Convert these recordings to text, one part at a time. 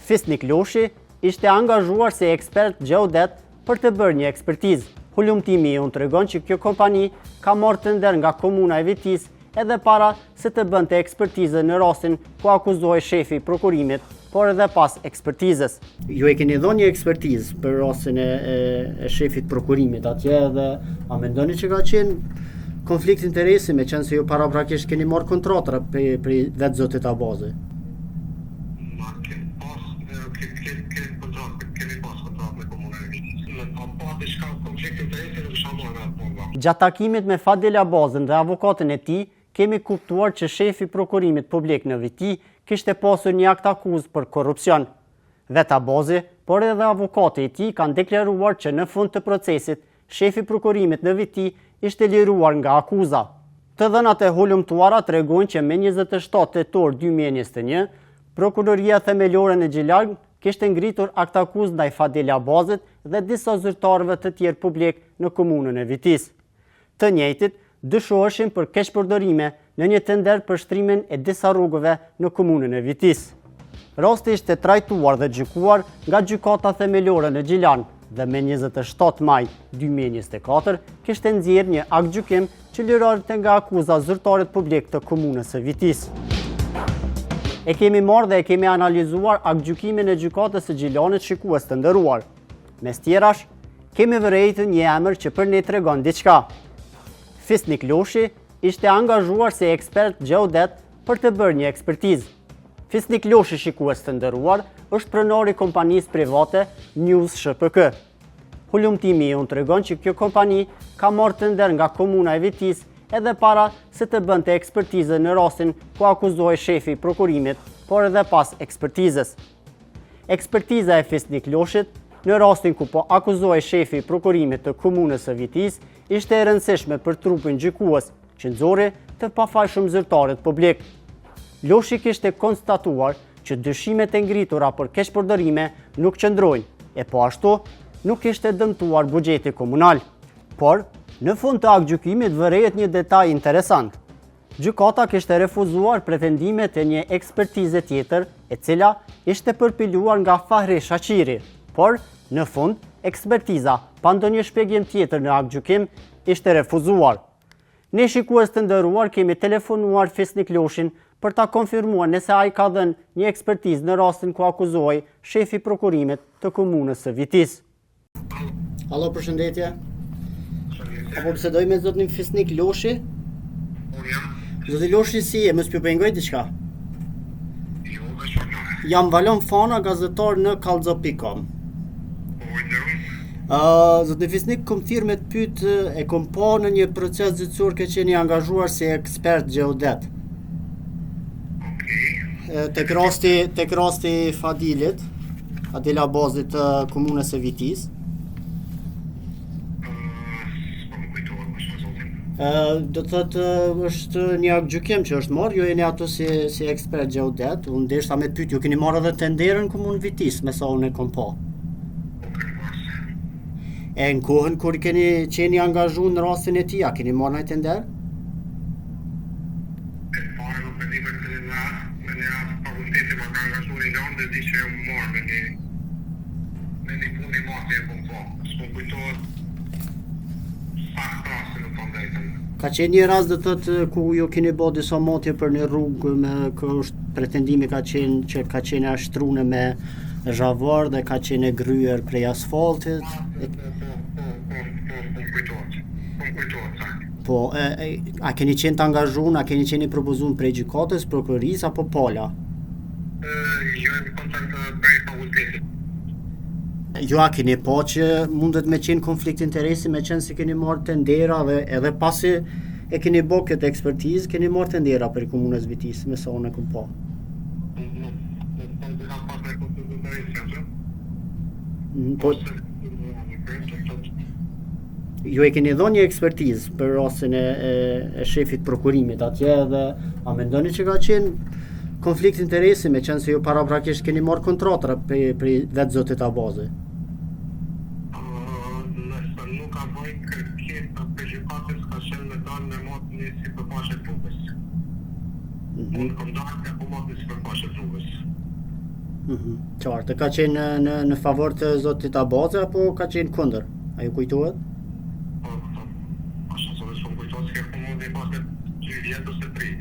Fisnik Loshi ishte angazhuar si ekspert gjeodet për të bërë një ekspertizë. Hulumtimi unë tregon që kjo kompani ka marrë tender nga komuna e Vitis edhe para se të bënte ekspertizë në rastin ku akuzohej shefi i prokurimit, por edhe pas ekspertizës. Ju e keni dhënë një ekspertizë për rastin e shefit prokurimit atje dhe a mendoni që ka qenë konflikt interesi me qenë se ju paraprakisht keni marrë kontratra për vetë zotit Abazi? Gjatë takimit me Fadil Abazin dhe avokatën e tij, kemi kuptuar që shefi i prokurimit publik në Viti kishte pasur një akt akuzë për korrupsion. Vetë Abazi, por edhe avokati i tij kanë deklaruar që në fund të procesit, shefi i prokurimit në Viti ishte liruar nga akuza. Të dhënat e hulumtuara tregojnë që me 27 tetor 2021, Prokuroria Themelore në Gjilan kishte ngritur akt akuzë ndaj Fadil Abazit dhe disa zyrtarëve të tjerë publik në komunën e Vitis. Të njëjtit dyshoheshin për keqpërdorime në një tender për shtrimin e disa rrugëve në komunën e Vitis. Rasti ishte trajtuar dhe gjykuar nga Gjykata Themelore në Gjilan dhe me 27 maj 2024 kishte nxjerrë një akt gjykim që lirohente nga akuza zyrtarit publik të komunës së Vitis. E kemi marrë dhe e kemi analizuar akt gjykimin e Gjykatës së Gjilanit shikues të nderuar. Mes tjerash, kemi vërejtur një emër që për ne tregon diçka. Fisnik Loshi ishte angazhuar si ekspert gjeodet për të bërë një ekspertizë. Fisnik Loshi shikues të nderuar është pronari i kompanisë private News SHPK. Hulumtimi unë tregon që kjo kompani ka marrë tender nga komuna e Vitis edhe para se të bënte ekspertizë në rastin ku akuzohej shefi i prokurimit, por edhe pas ekspertizës. Ekspertiza e Fisnik Loshit në rastin ku po akuzohej shefi i prokurimit të komunës së Vitis ishte e rëndësishme për trupin gjykues që nxorri të pafajshëm zyrtarit publik. Loshi kishte konstatuar që dyshimet e ngritura për keqpërdorime nuk qëndrojnë e po ashtu nuk kishte dëmtuar buxheti komunal. Por, në fund të akt gjykimit vërehet një detaj interesant. Gjykata kishte refuzuar pretendimet e një ekspertize tjetër e cila ishte përpiluar nga Fahri Shaqiri, por në fund ekspertiza pa ndonjë shpjegim tjetër në akt gjykim ishte refuzuar. Ne shikues të nderuar kemi telefonuar Fisnik Loshin për ta konfirmuar nëse ai ka dhënë një ekspertizë në rastin ku akuzohej shefi i prokurimit të komunës së Vitis. Allo, përshëndetje. Apo bisedoj me zotin Fisnik Loshi? Zoti Loshi, si e, mos pengoj diçka? Jam Valon Fana, gazetar në kallxo.com. Zoti Fisnik, kom thirrë me të pyet, e kom pa në një proces gjyqësor që qeni angazhuar si ekspert gjeodet. Tek rasti Fadilit, Fadil Abazit të komunës së Vitis. Do të thotë është një akt gjykim që është marrë, ju jeni ato si ekspert gjeodet, unë deshta me të pyet, ju keni marrë edhe tenderën komunë Vitis, me sa unë e kom pa. E në kohën kur keni qeni angazhuar në rastin e tij, a keni marrë ndonjë tender? Ka qenë një rast dhe thotë ku ju keni bë disa motje për një rrugë me është pretendimi ka qenë që ka qenë ashtruar me zhavar dhe ka qenë gryer prej asfaltit. Po, a keni qenë të angazhuar, a keni qenë i propozuar prej gjykatës, prokurorisë apo pala? Jo, në kontakt prej fakultetit. Jo, a keni pa që mundet me qenë konflikt interesi me qenë se keni marrë tendera dhe edhe pasi e keni bë këtë ekspertizë, keni marrë tendera për komunës Vitis, me sa unë e kom pa. Po, ju e keni dhënë një ekspertizë për rastin e shefit prokurimit atje dhe a mendoni që ka qenë konflikt interesi me qenë se ju paraprakisht keni marrë kontratra për vetë zotit Abazi? Qartë, ka qenë në favor të zotit Abazi apo ka qenë kundër? A ju kujtohet? Ashtu se shumë kujtohet se punë dhe pas 2 vjet ose 3.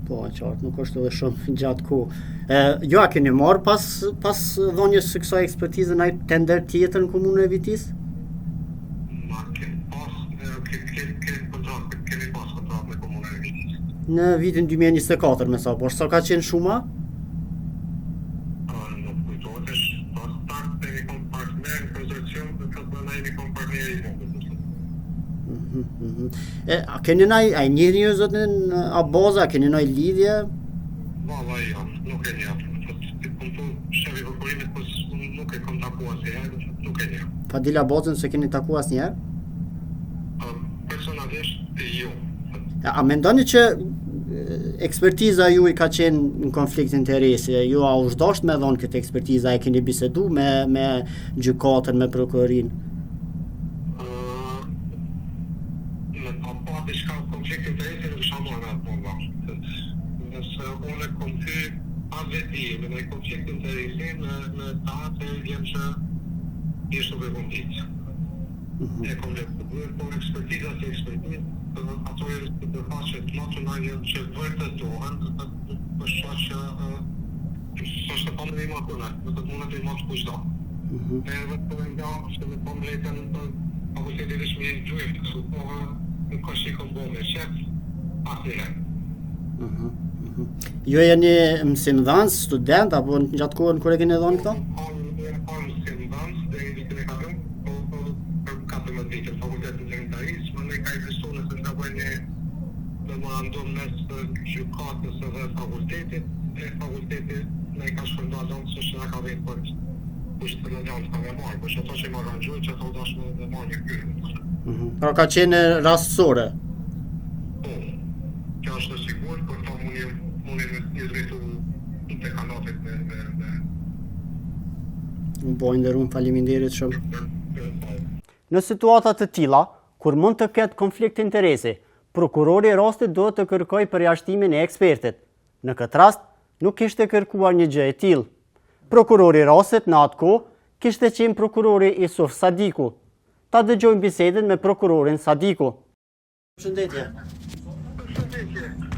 Po, qartë, nuk është edhe shumë gjatë kohë. Ju a keni marrë pas dhënies së kësaj ekspertize ndaj tender tjetër në komunën e Vitis? Ma kemi pas kontrakt me komunën e Vitis. Në vitin 2024 me sa, por sa ka qenë shuma? Nuk kujtohet, është pas start të një kompartner në konsorcium dhe të të nëjë një kompartner i mundë. A keni naj, a njëri ju zotin Abazi, a keni naj lidhje? Valla jo, nuk e një. Këmëtu shefi prokurimit, pues nuk e kom taku asnjëherë, nuk e një. Fadil Abazin se keni taku asnjëherë? Personalisht jo. A mendoni që ekspertiza ju i ka qenë në konflikt interesi? Ju a u zhdosht me dhonë këtë ekspertiza? E keni bisedu me gjykatën, me prokurorin? Me pa diçka konflikt interesi nuk isha marrë atë punë. Nëse unë kom thy pas vetëdijë me një konflikt interesi në ta të vjen që ishte duke kundit. E kom lëpër, por ekspertiza si ekspertizë, ato e të përfaqe të nacionalje që vërtetohen, është që është të pamë dhe i makune, në të mundët i matë kushda. E vërtë të nga, është të me pamë lejten fakultetit ishme i gjujtë, kësu pohë në kështë i kom bo me shetë, asnjëherë. Ju jeni mësimdhënës, student, apo në gjatë kohën kur e keni dhënë këto? Kam mësimdhënës dhe i vitën e katëm, për 14 vite në fakultetin e sanitarisë, më ne ka ekzistuar nëse nga bëjnë memorandum mes gjykatës dhe fakultetit, e fakultetit ne ka shpërndarë dhënë se që na ka vetë për kusht të lënjanë ka me marrë, për që ato që më aranjoj që ato dash me marrë një kyrë. Pra ka qenë rastësore? Po, kjo është të sigur, për ta mundi një zvetu në dekanatit me Unë po nderuar, faleminderit shumë. Në situata të tilla, kur mund të ketë konflikt interesi, prokurori i rastit duhet të kërkojë përjashtimin e ekspertit. Në këtë rast, nuk kishte kërkuar një gjë e tillë. Prokurori i rastit në atë kohë kishte qenë prokurori Isuf Sadiku. Ta dëgjojmë bisedën me prokurorin Sadiku. Përshëndetje.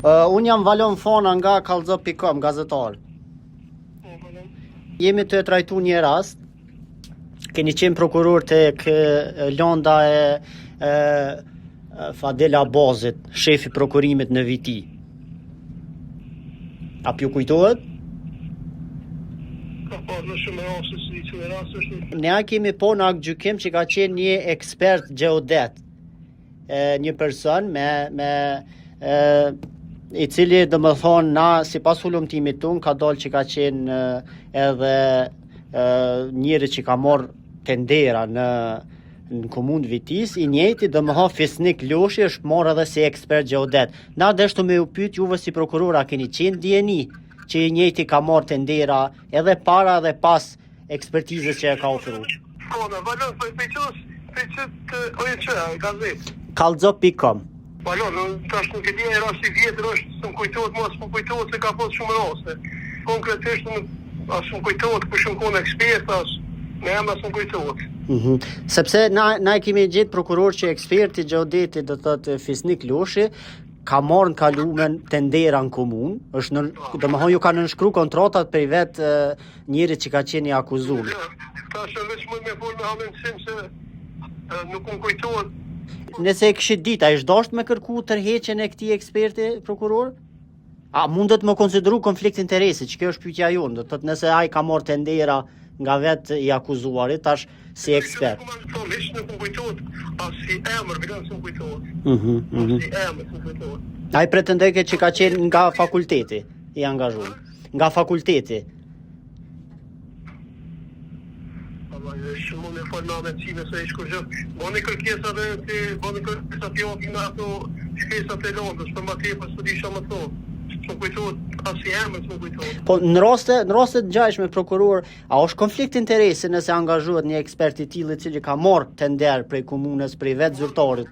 Unë jam Valon Fona nga Kallxo.com, gazetar. Jemi të trajtu një rast. Keni qenë prokuror tek landa e Fadil Abazit, shefi prokurimit në Viti. A ju kujtohet? Ka pas në shumë raste si që rast është. Ne kemi po në aktë gjykim që ka qenë një ekspert geodet. Një person i cili dhe më thonë na, si pas hulumtimit tunë, ka dalë që ka qenë edhe njëri që ka morë tendera në komunë Vitis, i njëjti dhe më thonë Fisnik Loshi është morë edhe si ekspert geodet. Na deshtu me u pyet juve si prokurora keni qenë dijeni që i njëjti ka marë tendera edhe para dhe pas ekspertizës që e ka ofruar. Po, në valon, për qëtë ojë gazet. Kallxo.com. Valon, tash nuk e di e rasti vjetër është, së më kujtohet, mos më kujtohet se ka pas shumë raste. Konkretisht, asë më kujtohet ku shumë kone ekspert, me jam asë më kujtohet. Sepse na e kemi gjetë prokuror që eksperti geodetit dhe thotë Fisnik Loshi ka marrë në kalumen tendera në komunë, dhe më thonë ju ka nënshkru kontratat për i vetë njëri që ka qenë i akuzuar. Tash e veç më me folë me hamendësim se nuk më kujtohet. Nëse e kishit ditë, a ishtë dasht me kërku tërheqjen e këtij eksperti prokuror? A mundet më konsideru konflikt interesi, që kjo është pyetja jonë, do thotë nëse ai ka marrë tendera nga vetë i akuzuarit, tash si ekspert. Hiç nuk më kujtohet, as si emër, vetëm s'm kujtohet. Si emër s'm kujtohet. Ai pretendoi që ka qenë nga fakulteti i angazhuar. Nga fakulteti. Shumë me formë cime se ish kur gjë. Bani kërkesa dhe ti bani kërkesa ti opi në ato shkresat e Londrës, për më tepër s'u di çfarë më thon. S'u kujtohet as si emër, s'u kujtohet. Po në raste të ngjashme prokuror, a është konflikt interesi nëse angazhohet një ekspert i tillë i cili ka marrë tender prej komunës, prej vetë zyrtarit?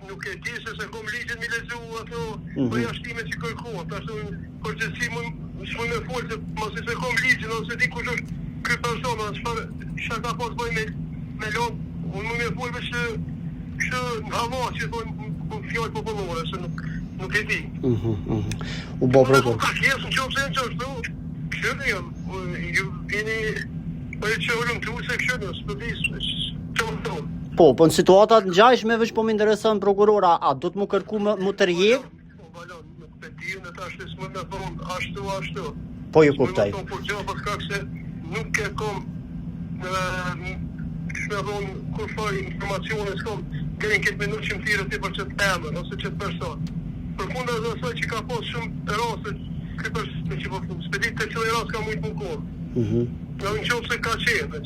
Nuk e di se kom ligjin mi lexu ato përjashtimet që kërkohen. Tash përgjithësi shmuj me folë se mos e kom ligjin, ose di kush është ky person, çfarë ka pas bëj me lon, unë më me folë që në hava që thonë fjallë popullore, se nuk e di. U bo prokuror. Ka kjesë në qofë se në që është, këshërë jam, jeni që ullëm të use këshërë, së përdi që më tonë. Po në situatat në gjajshme veç po më interesën prokurora, a do të mu kërku më të rjevë? Po, balon, nuk të di, në ta shtë s'më me thonë, ashtu. Po ju kuptaj. S'më me thonë, por gjë, për shkak se nuk e kom, këshme thonë, kur faj informacione, s'kom, gërin këtë minut që më thire ti për qëtë emër, ose qëtë person. Për kunda dhe asaj që ka pas shumë raste, këtë është që po spedit të qëllë rast ka mujtë më kohë. Në qofë se ka qenë,